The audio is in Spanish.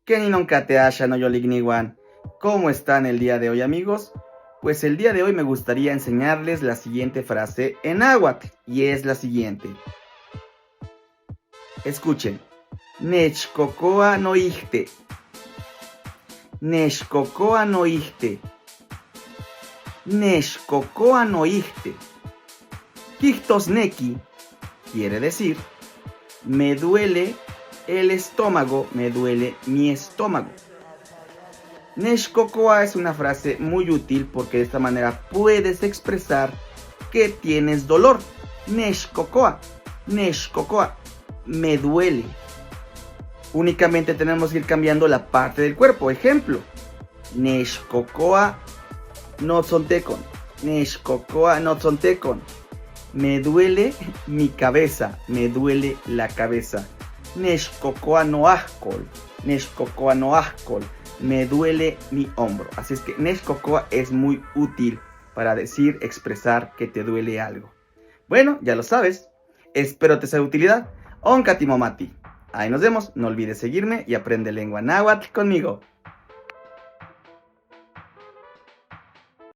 Keninonkate no yoligniwan. ¿Cómo están el día de hoy, amigos? Pues el día de hoy me gustaría enseñarles la siguiente frase en náhuatl, y es la siguiente. Escuchen. Nechcocoa no ijte. Nechcocoa no ijte. Nechcocoa no ijte. Quichtosneki quiere decir, me duele el estómago, me duele mi estómago. Nechcocoa es una frase muy útil porque de esta manera puedes expresar que tienes dolor. Nechcocoa, nechcocoa, me duele. Únicamente tenemos que ir cambiando la parte del cuerpo. Ejemplo, nechcocoa no tzontecon. Nechcocoa no tzontecon. Me duele mi cabeza, me duele la cabeza. Nechcocoa no ascol. Nechcocoa no ascol. Me duele mi hombro. Así es que nechcocoa es muy útil para decir, expresar que te duele algo. Bueno, ya lo sabes. Espero te sea de utilidad. Onkatimomati. Ahí nos vemos. No olvides seguirme y aprende lengua náhuatl conmigo.